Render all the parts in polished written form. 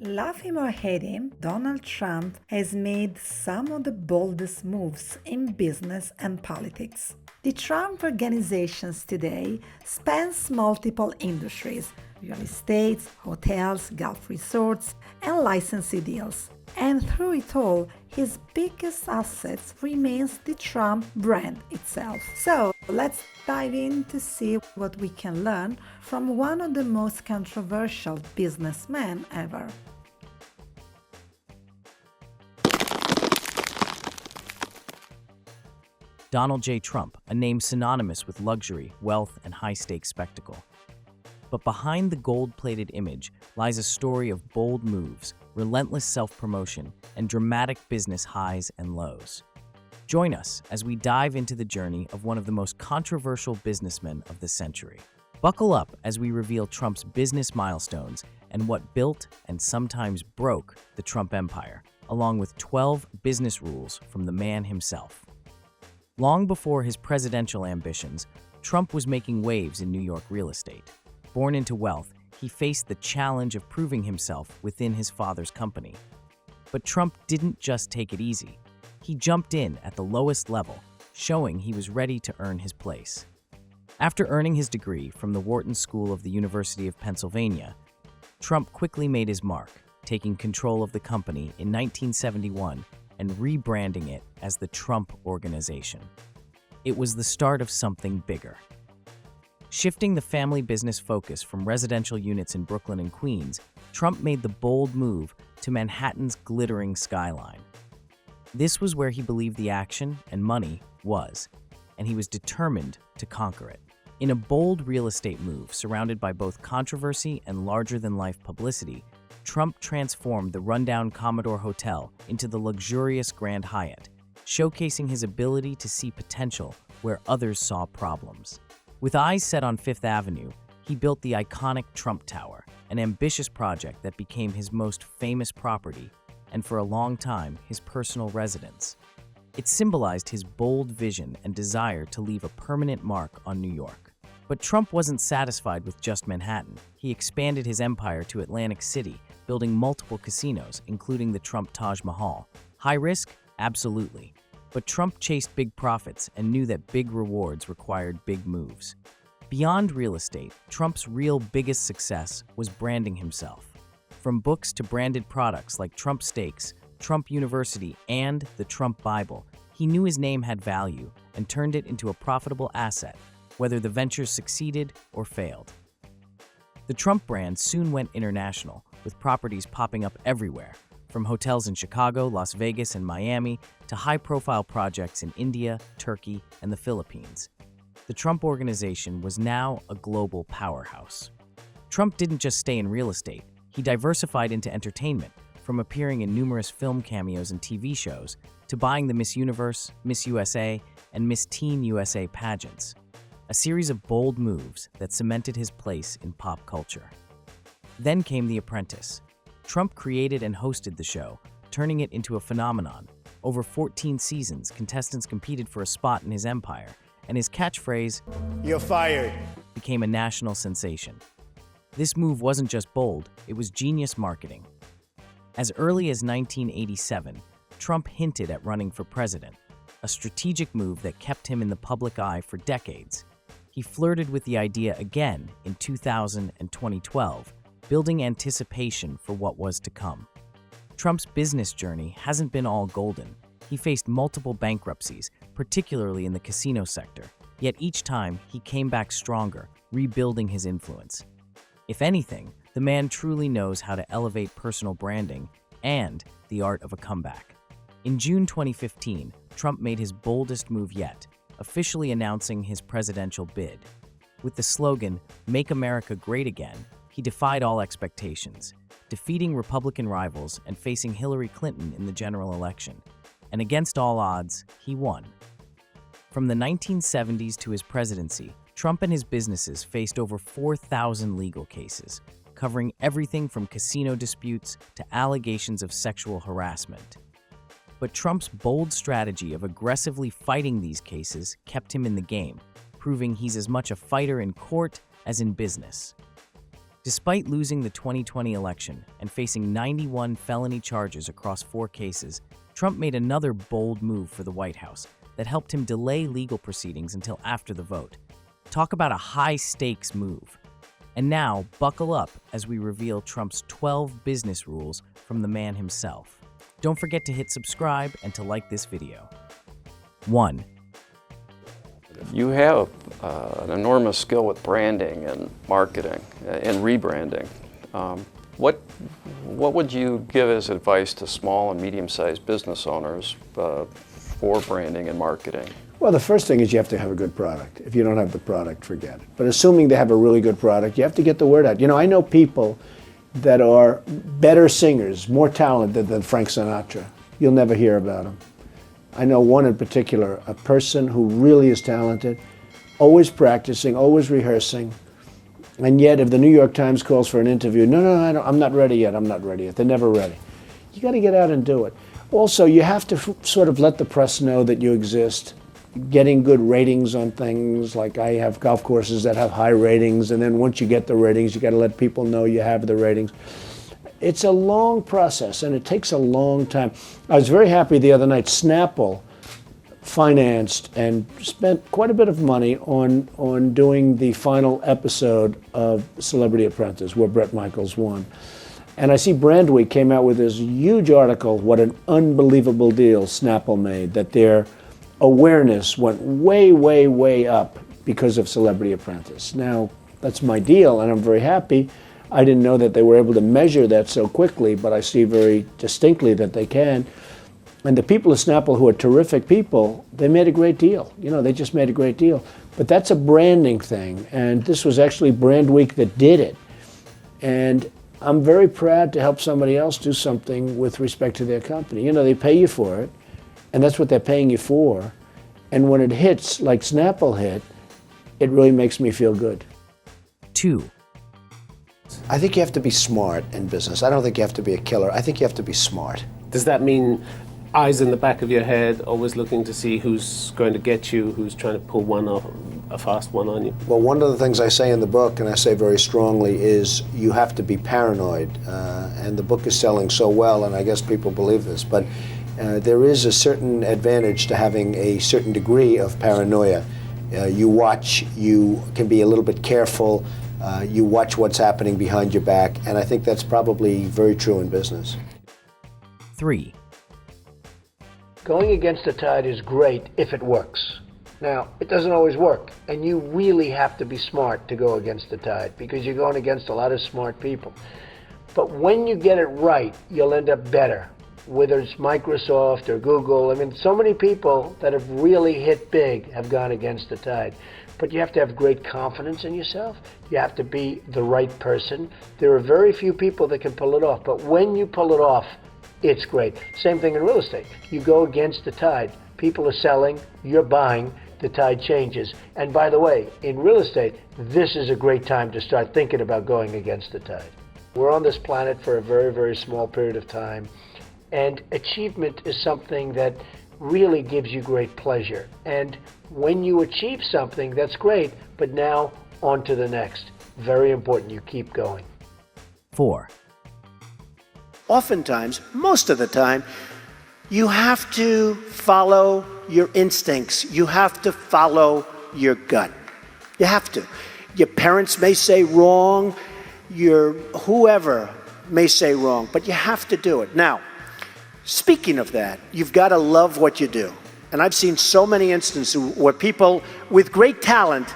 Love him or hate him, Donald Trump has made some of the boldest moves in business and politics. The Trump organizations today spans multiple industries: real estate, hotels, golf resorts, and licensing deals. And through it all, his biggest asset remains the Trump brand itself. So let's dive in to see what we can learn from one of the most controversial businessmen ever. Donald J. Trump, a name synonymous with luxury, wealth, and high-stakes spectacle. But behind the gold-plated image lies a story of bold moves, relentless self-promotion, and dramatic business highs and lows. Join us as we dive into the journey of one of the most controversial businessmen of the century. Buckle up as we reveal Trump's business milestones and what built and sometimes broke the Trump empire, along with 12 business rules from the man himself. Long before his presidential ambitions, Trump was making waves in New York real estate. Born into wealth, he faced the challenge of proving himself within his father's company. But Trump didn't just take it easy. He jumped in at the lowest level, showing he was ready to earn his place. After earning his degree from the Wharton School of the University of Pennsylvania, Trump quickly made his mark, taking control of the company in 1971 and rebranding it as the Trump Organization. It was the start of something bigger. Shifting the family business focus from residential units in Brooklyn and Queens, Trump made the bold move to Manhattan's glittering skyline. This was where he believed the action and money was, and he was determined to conquer it. In a bold real estate move surrounded by both controversy and larger-than-life publicity, Trump transformed the rundown Commodore Hotel into the luxurious Grand Hyatt, showcasing his ability to see potential where others saw problems. With eyes set on Fifth Avenue, he built the iconic Trump Tower, an ambitious project that became his most famous property and for a long time his personal residence. It symbolized his bold vision and desire to leave a permanent mark on New York. But Trump wasn't satisfied with just Manhattan. He expanded his empire to Atlantic City, building multiple casinos, including the Trump Taj Mahal. High risk? Absolutely. But Trump chased big profits and knew that big rewards required big moves. Beyond real estate, Trump's real biggest success was branding himself. From books to branded products like Trump Steaks, Trump University, and the Trump Bible, he knew his name had value and turned it into a profitable asset, whether the ventures succeeded or failed. The Trump brand soon went international, with properties popping up everywhere, from hotels in Chicago, Las Vegas, and Miami to high-profile projects in India, Turkey, and the Philippines. The Trump Organization was now a global powerhouse. Trump didn't just stay in real estate, he diversified into entertainment, from appearing in numerous film cameos and TV shows to buying the Miss Universe, Miss USA, and Miss Teen USA pageants. A series of bold moves that cemented his place in pop culture. Then came The Apprentice. Trump created and hosted the show, turning it into a phenomenon. Over 14 seasons, contestants competed for a spot in his empire, and his catchphrase, "You're fired," became a national sensation. This move wasn't just bold, it was genius marketing. As early as 1987, Trump hinted at running for president, a strategic move that kept him in the public eye for decades. He flirted with the idea again in 2000 and 2012, building anticipation for what was to come. Trump's business journey hasn't been all golden. He faced multiple bankruptcies, particularly in the casino sector, yet each time he came back stronger, rebuilding his influence. If anything, the man truly knows how to elevate personal branding and the art of a comeback. In June 2015, Trump made his boldest move yet, officially announcing his presidential bid. With the slogan, "Make America Great Again," he defied all expectations, defeating Republican rivals and facing Hillary Clinton in the general election. And against all odds, he won. From the 1970s to his presidency, Trump and his businesses faced over 4,000 legal cases, covering everything from casino disputes to allegations of sexual harassment. But Trump's bold strategy of aggressively fighting these cases kept him in the game, proving he's as much a fighter in court as in business. Despite losing the 2020 election and facing 91 felony charges across 4 cases, Trump made another bold move for the White House that helped him delay legal proceedings until after the vote. Talk about a high-stakes move. And now, buckle up as we reveal Trump's 12 business rules from the man himself. Don't forget to hit subscribe and to like this video. 1. You have an enormous skill with branding and marketing and rebranding. What would you give as advice to small and medium-sized business owners for branding and marketing? Well, the first thing is you have to have a good product. If you don't have the product, forget it. But assuming they have a really good product, you have to get the word out. You know, I know people that are better singers, more talented than Frank Sinatra. You'll never hear about them. I know one in particular, a person who really is talented, always practicing, always rehearsing, and yet if the New York Times calls for an interview, no, I'm not ready yet, I'm not ready yet. They're never ready. You got to get out and do it. Also, you have to sort of let the press know that you exist. Getting good ratings on things, like I have golf courses that have high ratings, and then once you get the ratings, you got to let people know you have the ratings. It's a long process, and it takes a long time. I was very happy the other night. Snapple financed and spent quite a bit of money on doing the final episode of Celebrity Apprentice, where Bret Michaels won. And I see Brandweek came out with this huge article, what an unbelievable deal Snapple made, that their awareness went way, way, way up because of Celebrity Apprentice. Now, that's my deal, and I'm very happy. I didn't know that they were able to measure that so quickly, but I see very distinctly that they can. And the people of Snapple, who are terrific people, they made a great deal. You know, they just made a great deal. But that's a branding thing, and this was actually Brandweek that did it. And I'm very proud to help somebody else do something with respect to their company. You know, they pay you for it, and that's what they're paying you for. And when it hits, like Snapple hit, it really makes me feel good. 2. I think you have to be smart in business. I don't think you have to be a killer. I think you have to be smart. Does that mean eyes in the back of your head, always looking to see who's going to get you, who's trying to pull one off, a fast one on you? Well, one of the things I say in the book, and I say very strongly, is you have to be paranoid. And the book is selling so well, and I guess people believe this, but there is a certain advantage to having a certain degree of paranoia. You watch, you can be a little bit careful, you watch what's happening behind your back, and I think that's probably very true in business. 3. Going against the tide is great if it works. Now, it doesn't always work, and you really have to be smart to go against the tide because you're going against a lot of smart people. But when you get it right, you'll end up better. Whether it's Microsoft or Google, I mean, so many people that have really hit big have gone against the tide. But you have to have great confidence in yourself. You have to be the right person. There are very few people that can pull it off, but when you pull it off, it's great. Same thing in real estate. You go against the tide. People are selling, you're buying, the tide changes. And by the way, in real estate, this is a great time to start thinking about going against the tide. We're on this planet for a very, very small period of time. And achievement is something that really gives you great pleasure. And when you achieve something, that's great, but now on to the next. Very important, you keep going. 4. Oftentimes, most of the time, you have to follow your instincts. You have to follow your gut. You have to. Your parents may say wrong, your whoever may say wrong, but you have to do it. Now, speaking of that, you've got to love what you do. And I've seen so many instances where people with great talent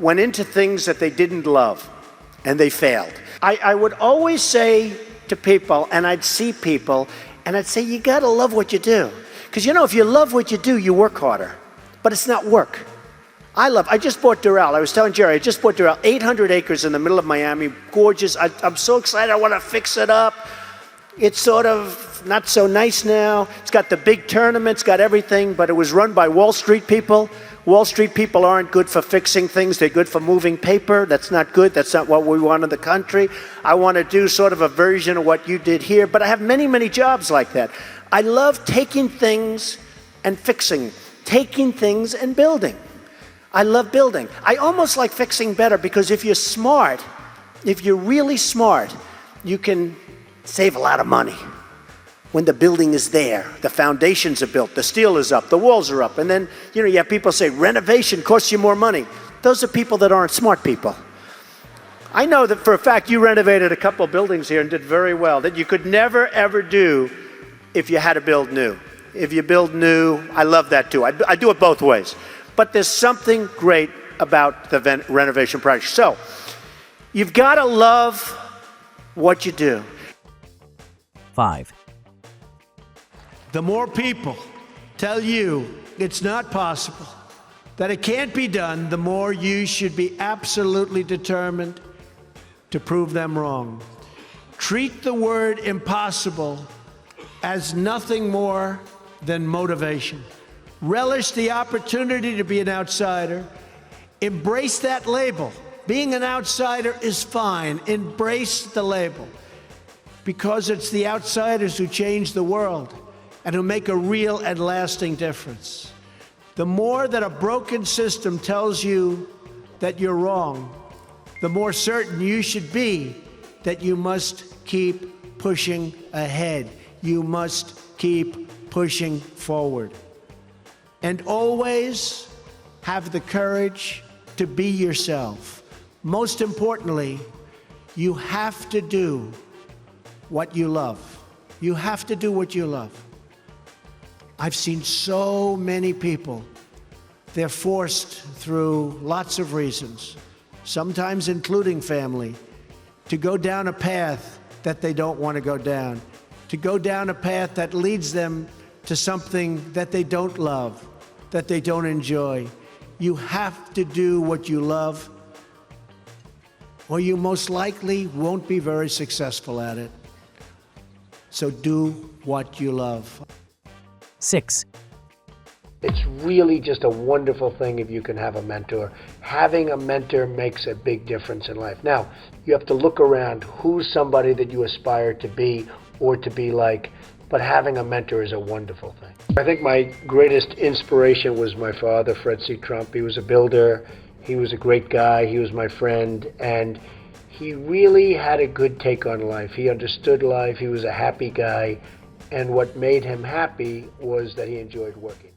went into things that they didn't love, and they failed. I would always say to people, and I'd see people, and I'd say, you got to love what you do. Because, you know, if you love what you do, you work harder. But it's not work. I just bought Doral. I was telling Jerry, I just bought Doral, 800 acres in the middle of Miami, gorgeous. I'm so excited, I want to fix it up. It's sort of not so nice now. It's got the big tournaments, got everything, but it was run by Wall Street people. Wall Street people aren't good for fixing things. They're good for moving paper. That's not good. That's not what we want in the country. I want to do sort of a version of what you did here, but I have many, many jobs like that. I love taking things and fixing, taking things and building. I love building. I almost like fixing better because if you're smart, If you're really smart, you can save a lot of money. When the building is there, the foundations are built, the steel is up, the walls are up, and then you have people say renovation costs you more money. Those are people that aren't smart people. I know that for a fact you renovated a couple buildings here and did very well, that you could never ever do if you had to build new. If you build new, I love that too. I do it both ways. But there's something great about the renovation project. So, you've got to love what you do. 5. The more people tell you it's not possible, that it can't be done, the more you should be absolutely determined to prove them wrong. Treat the word impossible as nothing more than motivation. Relish the opportunity to be an outsider. Embrace that label. Being an outsider is fine. Embrace the label. Because it's the outsiders who change the world and who make a real and lasting difference. The more that a broken system tells you that you're wrong, the more certain you should be that you must keep pushing ahead. You must keep pushing forward. And always have the courage to be yourself. Most importantly, you have to do what you love. You have to do what you love. I've seen so many people, they're forced through lots of reasons, sometimes including family, to go down a path that they don't want to go down, to go down a path that leads them to something that they don't love, that they don't enjoy. You have to do what you love, or you most likely won't be very successful at it. So do what you love. 6. It's really just a wonderful thing if you can have a mentor. Having a mentor makes a big difference in life. Now, you have to look around who's somebody that you aspire to be or to be like, but having a mentor is a wonderful thing. I think my greatest inspiration was my father, Fred C. Trump. He was a builder. He was a great guy. He was my friend. And he really had a good take on life. He understood life. He was a happy guy. And what made him happy was that he enjoyed working.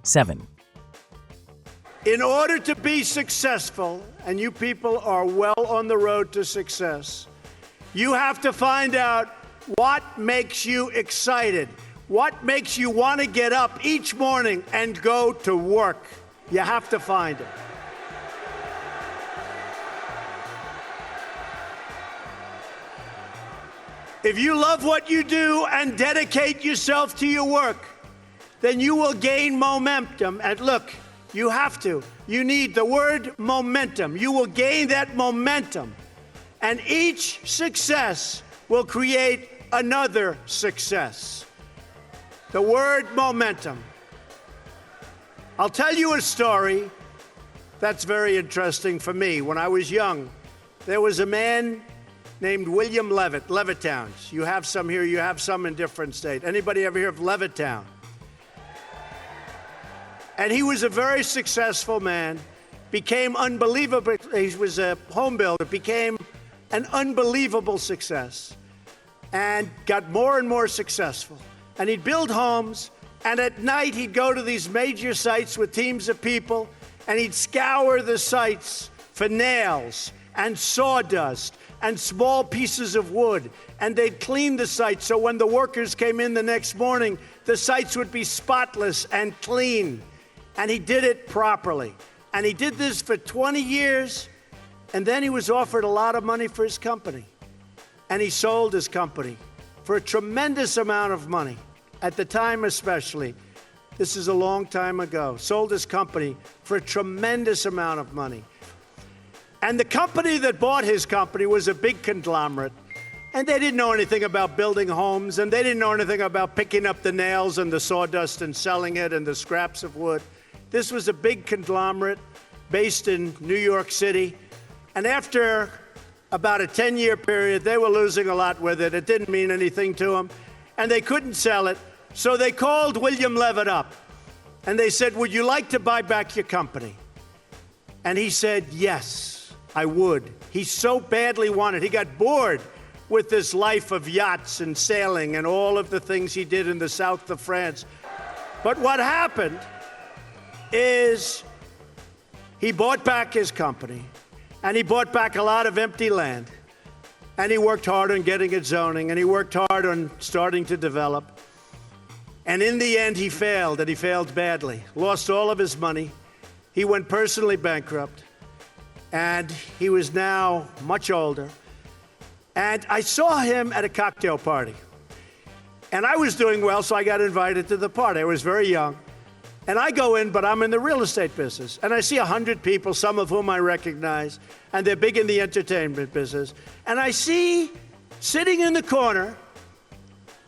7. In order to be successful, and you people are well on the road to success, you have to find out what makes you excited, what makes you want to get up each morning and go to work. You have to find it. If you love what you do and dedicate yourself to your work, then you will gain momentum. And look, you have to. You need the word momentum. You will gain that momentum. And each success will create another success. The word momentum. I'll tell you a story that's very interesting for me. When I was young, there was a man named William Levitt, Levittown. You have some here, you have some in different states. Anybody ever hear of Levittown? And he was a very successful man, became unbelievable. He was a home builder, became an unbelievable success, and got more and more successful. And he'd build homes, and at night he'd go to these major sites with teams of people, and he'd scour the sites for nails and sawdust and small pieces of wood, and they'd clean the site so when the workers came in the next morning, the sites would be spotless and clean. And he did it properly. And he did this for 20 years, and then he was offered a lot of money for his company. And he sold his company for a tremendous amount of money, at the time especially. This is a long time ago. Sold his company for a tremendous amount of money. And the company that bought his company was a big conglomerate. And they didn't know anything about building homes, and they didn't know anything about picking up the nails and the sawdust and selling it and the scraps of wood. This was a big conglomerate based in New York City. And after about a 10-year period, they were losing a lot with it. It didn't mean anything to them. And they couldn't sell it. So they called William Levitt up. And they said, "Would you like to buy back your company?" And he said, "Yes, I would. He so badly wanted. He got bored with this life of yachts and sailing and all of the things he did in the south of France. But what happened is he bought back his company, and he bought back a lot of empty land, and he worked hard on getting it zoning, and he worked hard on starting to develop. And in the end, he failed, and he failed badly. Lost all of his money. He went personally bankrupt, and he was now much older. And I saw him at a cocktail party. And I was doing well, so I got invited to the party. I was very young. And I go in, but I'm in the real estate business. And I see 100 people, some of whom I recognize, and they're big in the entertainment business. And I see, sitting in the corner,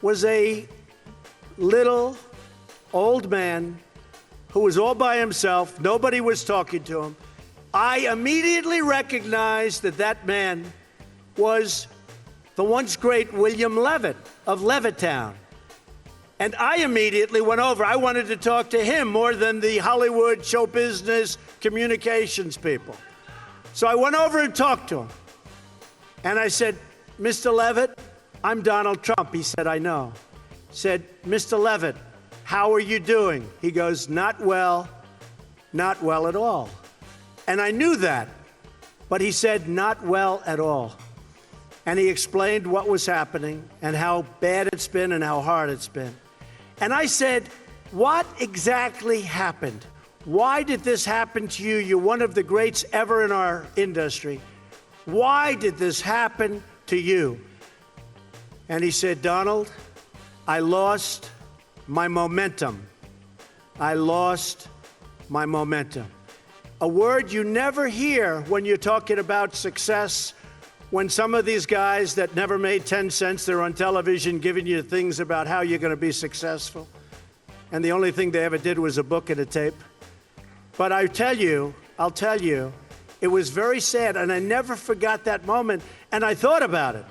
was a little old man who was all by himself. Nobody was talking to him. I immediately recognized that that man was the once great William Levitt of Levittown. And I immediately went over. I wanted to talk to him more than the Hollywood show business communications people. So I went over and talked to him. And I said, Mr. Levitt, I'm Donald Trump. He said, I know. Said, Mr. Levitt, how are you doing? He goes, not well at all. And I knew that, but he said, not well at all. And he explained what was happening and how bad it's been and how hard it's been. And I said, what exactly happened? Why did this happen to you? You're one of the greats ever in our industry. Why did this happen to you? And he said, Donald, I lost my momentum. I lost my momentum. A word you never hear when you're talking about success. When some of these guys that never made 10 cents, they're on television giving you things about how you're going to be successful. And the only thing they ever did was a book and a tape. But I'll tell you, it was very sad. And I never forgot that moment. And I thought about it.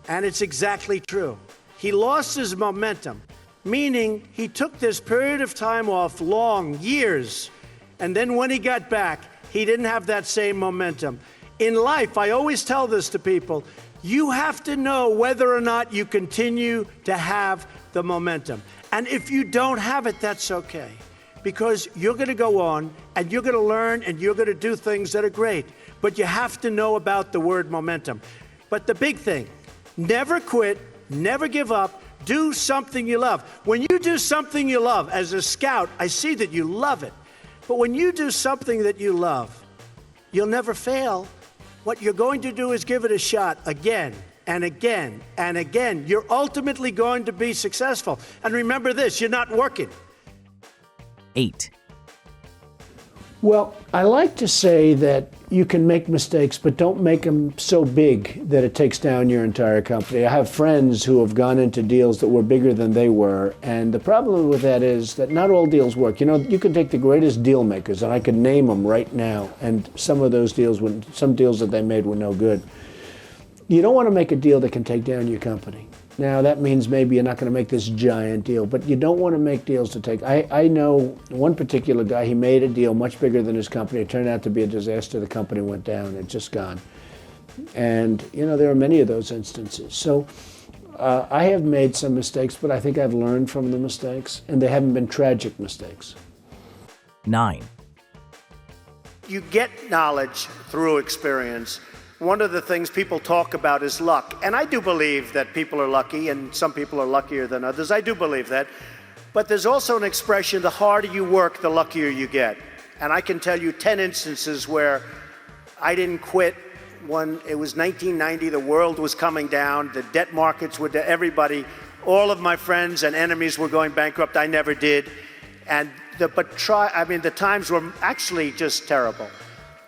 And it's exactly true. He lost his momentum, meaning he took this period of time off, long years. And then when he got back, he didn't have that same momentum. In life, I always tell this to people, you have to know whether or not you continue to have the momentum. And if you don't have it, that's okay. Because you're going to go on, and you're going to learn, and you're going to do things that are great. But you have to know about the word momentum. But the big thing, never quit, never give up, do something you love. When you do something you love, as a scout, I see that you love it. But when you do something that you love, you'll never fail. What you're going to do is give it a shot again and again and again. You're ultimately going to be successful. And remember this, you're not working. 8. Well, I like to say that you can make mistakes, but don't make them so big that it takes down your entire company. I have friends who have gone into deals that were bigger than they were, and the problem with that is that not all deals work. You know, you can take the greatest deal makers, and I could name them right now, and some of those deals, some deals that they made were no good. You don't want to make a deal that can take down your company. Now, that means maybe you're not going to make this giant deal, but you don't want to make deals to take. I know one particular guy, he made a deal much bigger than his company. It turned out to be a disaster. The company went down. It's just gone. And, you know, there are many of those instances. So I have made some mistakes, but I think I've learned from the mistakes, and they haven't been tragic mistakes. 9. You get knowledge through experience. One of the things people talk about is luck. And I do believe that people are lucky, and some people are luckier than others. I do believe that. But there's also an expression, the harder you work, the luckier you get. And I can tell you 10 instances where I didn't quit when it was 1990, the world was coming down, the debt markets were everybody, all of my friends and enemies were going bankrupt. I never did. And the times were actually just terrible.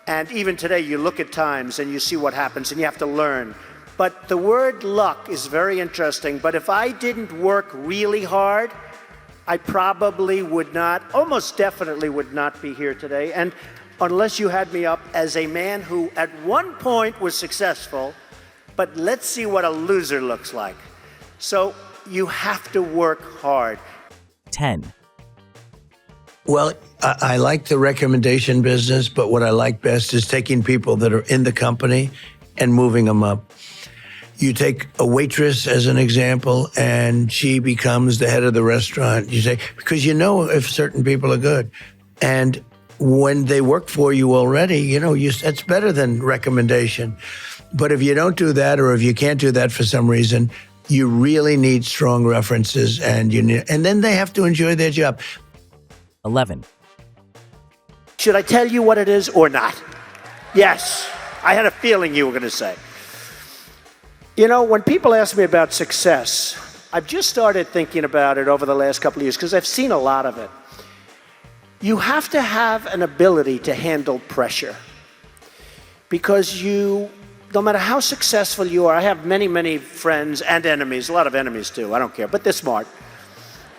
And even today, you look at times and you see what happens, and you have to learn. But the word luck is very interesting. But if I didn't work really hard, I probably would not, almost definitely would not be here today. And unless you had me up as a man who at one point was successful, but let's see what a loser looks like. So you have to work hard. 10. Well, I like the recommendation business, but what I like best is taking people that are in the company and moving them up. You take a waitress as an example, and she becomes the head of the restaurant. You say, because you know if certain people are good. And when they work for you already, that's better than recommendation. But if you don't do that, or if you can't do that for some reason, you really need strong references, and then they have to enjoy their job. 11. Should I tell you what it is or not? Yes, I had a feeling you were going to say. When people ask me about success, I've just started thinking about it over the last couple of years because I've seen a lot of it. You have to have an ability to handle pressure because no matter how successful you are, I have many, many friends and enemies, a lot of enemies too, I don't care, but they're smart.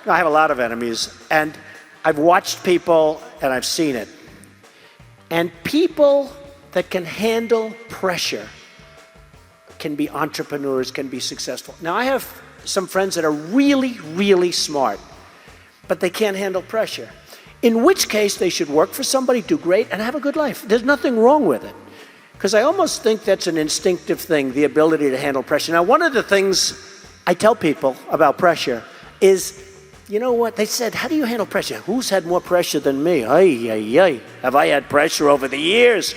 I have a lot of enemies, and I've watched people and I've seen it. And people that can handle pressure can be entrepreneurs, can be successful. Now, I have some friends that are really, really smart, but they can't handle pressure. In which case, they should work for somebody, do great, and have a good life. There's nothing wrong with it. Because I almost think that's an instinctive thing, the ability to handle pressure. Now, one of the things I tell people about pressure is, you know what? They said, how do you handle pressure? Who's had more pressure than me? Ay. Have I had pressure over the years?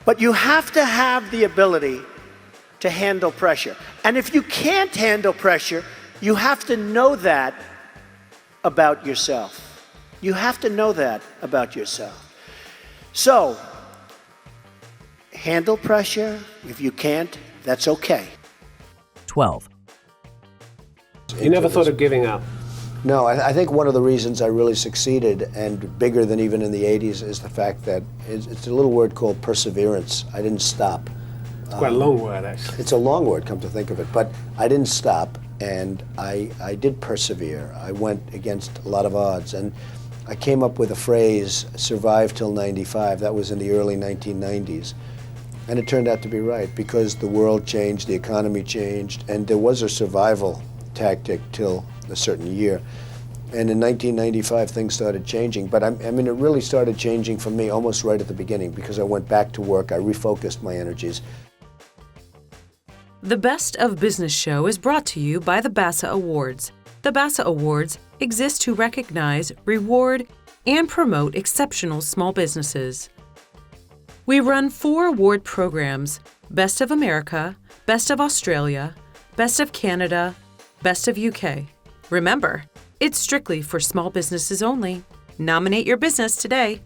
But you have to have the ability to handle pressure. And if you can't handle pressure, you have to know that about yourself. You have to know that about yourself. So, handle pressure. If you can't, that's okay. 12. You never thought of giving up? No, I think one of the reasons I really succeeded, and bigger than even in the 80s, is the fact that it's a little word called perseverance. I didn't stop. It's quite a long word, actually. It's a long word, come to think of it. But I didn't stop, and I did persevere. I went against a lot of odds. And I came up with a phrase, survive till 95. That was in the early 1990s. And it turned out to be right, because the world changed, the economy changed, and there was a survival tactic till a certain year. And in 1995, things started changing. But it really started changing for me almost right at the beginning, because I went back to work, I refocused my energies. The Best of Business Show is brought to you by the BASA Awards. The BASA Awards exist to recognize, reward, and promote exceptional small businesses. We run 4 award programs: Best of America, Best of Australia, Best of Canada, Best of UK. Remember, it's strictly for small businesses only. Nominate your business today.